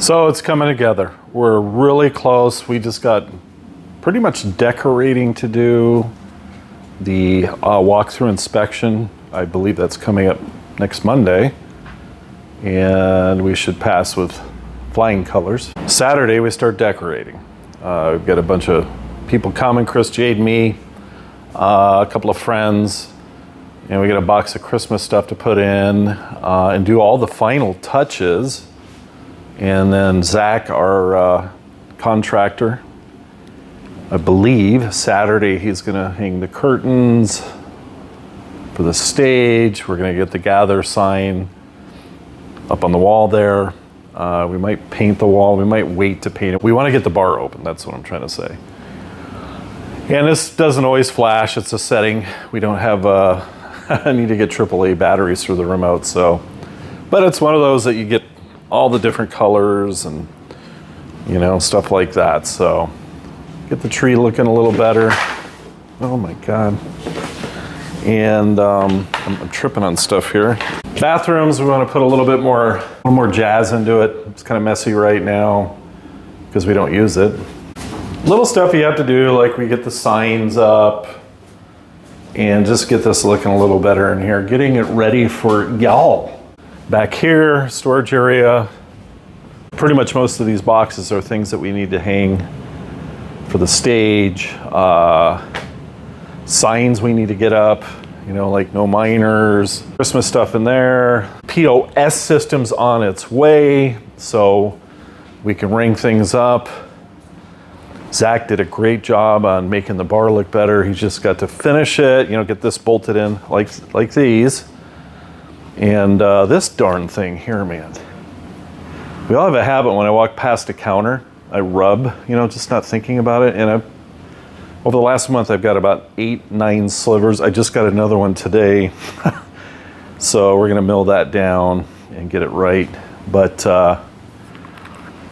So it's coming together. We're really close. We just got pretty much decorating to do. The walkthrough inspection, I believe that's coming up next Monday. And we should pass with flying colors. Saturday, we start decorating. We've got a bunch of people coming, Chris, Jade, me, a couple of friends, and we got a box of Christmas stuff to put in and do all the final touches. And then Zach, our contractor, I believe Saturday he's gonna hang the curtains for the stage. We're gonna get the Gather sign up on the wall there. We might paint the wall. We might wait to paint it. We want to get the bar open. That's what I'm trying to say. And this doesn't always flash. It's a setting. We don't have, I need to get AAA batteries for the remote. So, but it's one of those that you get all the different colors and, you know, stuff like that. So get the tree looking a little better. Oh my God. And I'm tripping on stuff here. Bathrooms, we want to put a little more jazz into it. It's kind of messy right now because we don't use it. Little stuff you have to do, like we get the signs up and just get this looking a little better in here. Getting it ready for y'all. Back here, storage area. Pretty much most of these boxes are things that we need to hang for the stage. Signs we need to get up, you know, like no minors, Christmas stuff in there. POS system's on its way, so we can ring things up. Zach did a great job on making the bar look better. He's just got to finish it, you know, get this bolted in like these. And this darn thing here, man. We all have a habit when I walk past a counter, I rub, you know, just not thinking about it. And over the last month, I've got about 8-9 slivers. I just got another one today. So we're gonna mill that down and get it right. But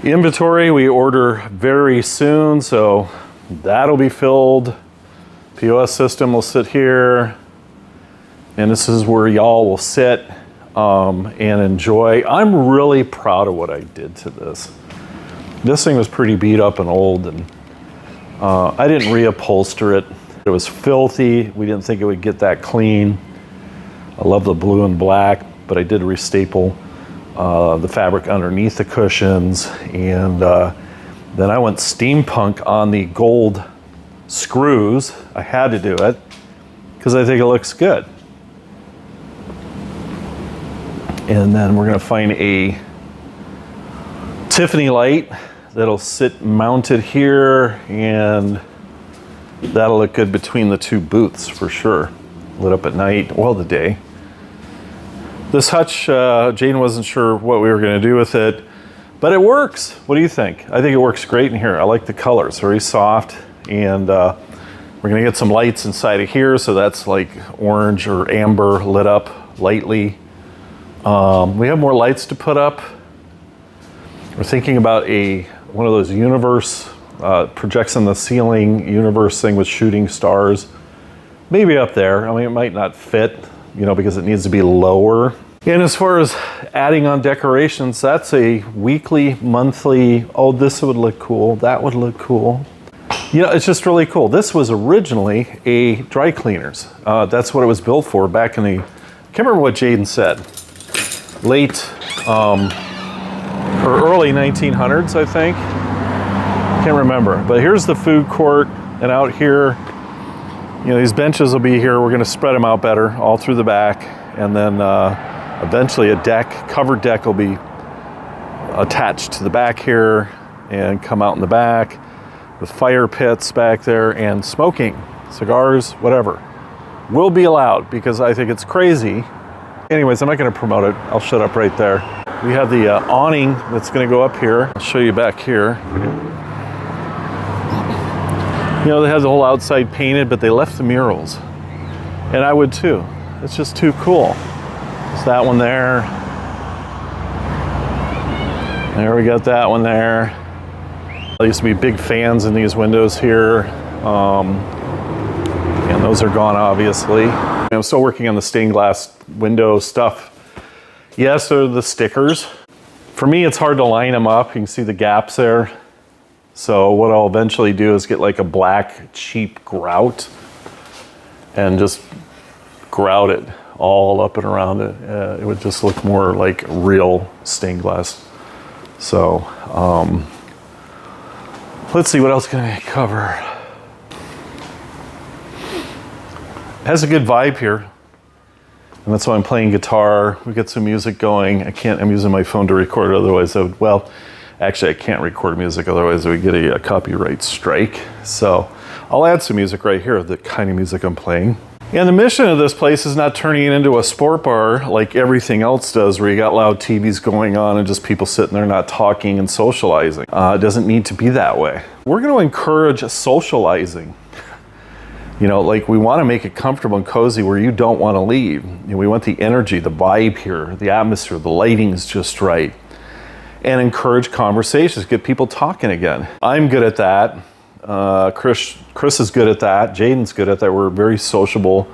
inventory, we order very soon, so that'll be filled. POS system will sit here. And this is where y'all will sit and enjoy. I'm really proud of what I did to this. This thing was pretty beat up and old, and I didn't reupholster it. It was filthy. We didn't think it would get that clean. I love the blue and black, but I did restaple the fabric underneath the cushions. And then I went steampunk on the gold screws. I had to do it because I think it looks good. And then we're gonna find a Tiffany light that'll sit mounted here, and that'll look good between the two booths for sure. Lit up at night, well, the day. This hutch, Jane wasn't sure what we were gonna do with it, but it works. What do you think? I think it works great in here. I like the color, it's very soft. And we're gonna get some lights inside of here, so that's like orange or amber lit up lightly. We have more lights to put up. We're thinking about one of those universe, projects in the ceiling universe thing with shooting stars. Maybe up there. I mean, it might not fit, you know, because it needs to be lower. And as far as adding on decorations, that's a weekly, monthly, oh, this would look cool, that would look cool. You know, it's just really cool. This was originally a dry cleaners. That's what it was built for back in the, I can't remember what Jaden said. Late, or early 1900s, I think. Can't remember. But here's the food court, and out here, you know, these benches will be here. We're gonna spread them out better all through the back. And then eventually a deck, covered deck will be attached to the back here and come out in the back with fire pits back there, and smoking, cigars, whatever, will be allowed because I think it's crazy. Anyways, I'm not gonna promote it. I'll shut up right there. We have the awning that's gonna go up here. I'll show you back here. You know, they have the whole outside painted, but they left the murals. And I would too. It's just too cool. There's that one there. There, we got that one there. There used to be big fans in these windows here. And those are gone, obviously. I'm still working on the stained glass window stuff. Yes, they're the stickers. For me, it's hard to line them up. You can see the gaps there. So what I'll eventually do is get like a black, cheap grout and just grout it all up and around it. It would just look more like real stained glass. So let's see, what else can I cover? It has a good vibe here. And that's why I'm playing guitar. We get some music going. I'm using my phone to record, otherwise I would, well, actually I can't record music, otherwise I would get a copyright strike. So I'll add some music right here, the kind of music I'm playing. And the mission of this place is not turning it into a sport bar like everything else does, where you got loud TVs going on and just people sitting there not talking and socializing. It doesn't need to be that way. We're going to encourage socializing. You know, like we want to make it comfortable and cozy where you don't want to leave. You know, we want the energy, the vibe here, the atmosphere, the lighting's just right. And encourage conversations, get people talking again. I'm good at that. Chris is good at that. Jaden's good at that. We're very sociable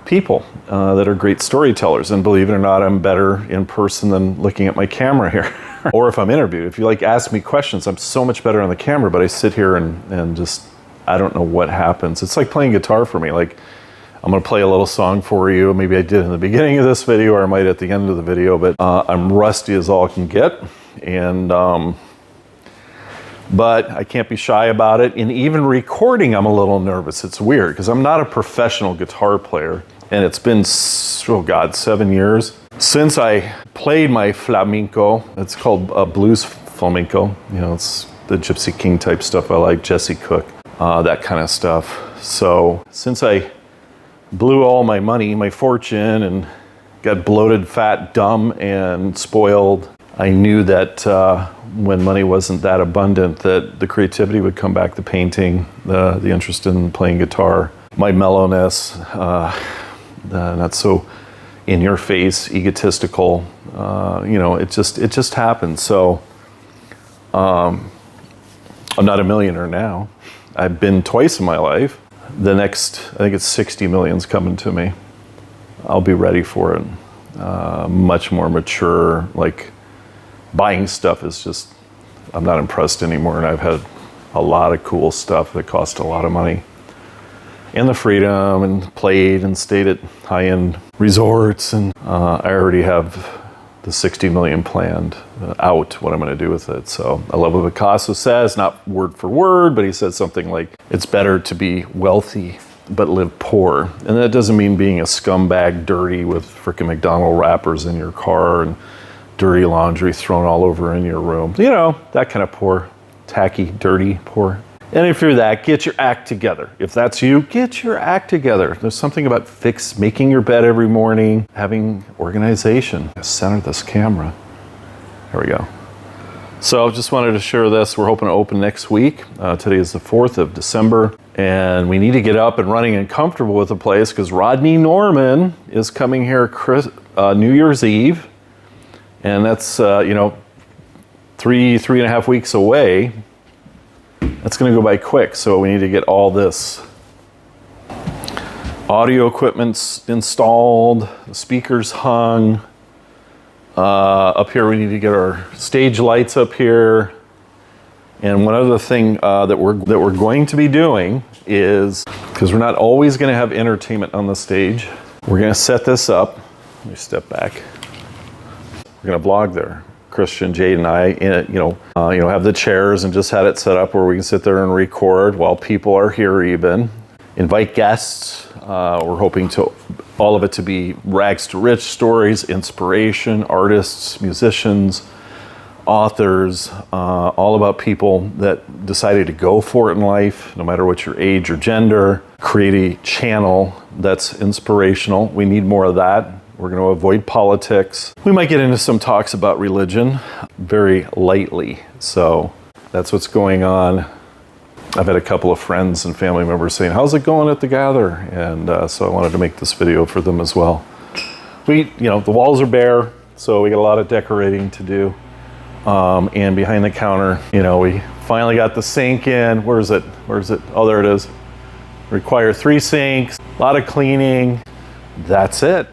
people that are great storytellers. And believe it or not, I'm better in person than looking at my camera here. Or if I'm interviewed. If you like ask me questions, I'm so much better on the camera, but I sit here and just, I don't know what happens. It's like playing guitar for me. Like, I'm gonna play a little song for you. Maybe I did in the beginning of this video, or I might at the end of the video, but I'm rusty as all can get. And, but I can't be shy about it. And even recording, I'm a little nervous. It's weird, because I'm not a professional guitar player. And it's been, oh God, 7 years since I played my flamenco. It's called blues flamenco. You know, it's the Gypsy King type stuff I like, Jesse Cook. That kind of stuff. So since I blew all my money, my fortune, and got bloated, fat, dumb, and spoiled, I knew that when money wasn't that abundant, that the creativity would come back, the painting, the interest in playing guitar, my mellowness, not so in your face, egotistical, you know, it just happened. So I'm not a millionaire now. I've been twice in my life. The next, I think it's 60 million's coming to me. I'll be ready for it. Much more mature, like buying stuff is just, I'm not impressed anymore. And I've had a lot of cool stuff that cost a lot of money. And the freedom, and played and stayed at high-end resorts. And I already have the 60 million planned out, what I'm gonna do with it. So I love what Picasso says, not word for word, but he says something like, it's better to be wealthy but live poor. And that doesn't mean being a scumbag, dirty with frickin' McDonald's wrappers in your car and dirty laundry thrown all over in your room. You know, that kind of poor, tacky, dirty, poor. And if you're that, get your act together. If that's you, get your act together. There's something about making your bed every morning, having organization. Center this camera. There we go. So just wanted to share this. We're hoping to open next week. Today is the 4th of December. And we need to get up and running and comfortable with the place because Rodney Norman is coming here New Year's Eve. And that's, you know, three and a half weeks away. That's going to go by quick, so we need to get all this audio equipment installed, the speakers hung. Up here we need to get our stage lights up here. And one other thing that we're going to be doing is, because we're not always going to have entertainment on the stage, we're going to set this up. Let me step back. We're going to vlog there. Christian, Jade, and I, have the chairs and just had it set up where we can sit there and record while people are here. Even invite guests. We're hoping to all of it to be rags to rich stories, inspiration, artists, musicians, authors, all about people that decided to go for it in life, no matter what your age or gender. Create a channel that's inspirational. We need more of that. We're going to avoid politics. We might get into some talks about religion very lightly. So that's what's going on. I've had a couple of friends and family members saying, how's it going at the Gather? And so I wanted to make this video for them as well. The walls are bare, so we got a lot of decorating to do. And behind the counter, we finally got the sink in. Where is it? Oh, there it is. Require 3 sinks, a lot of cleaning. That's it.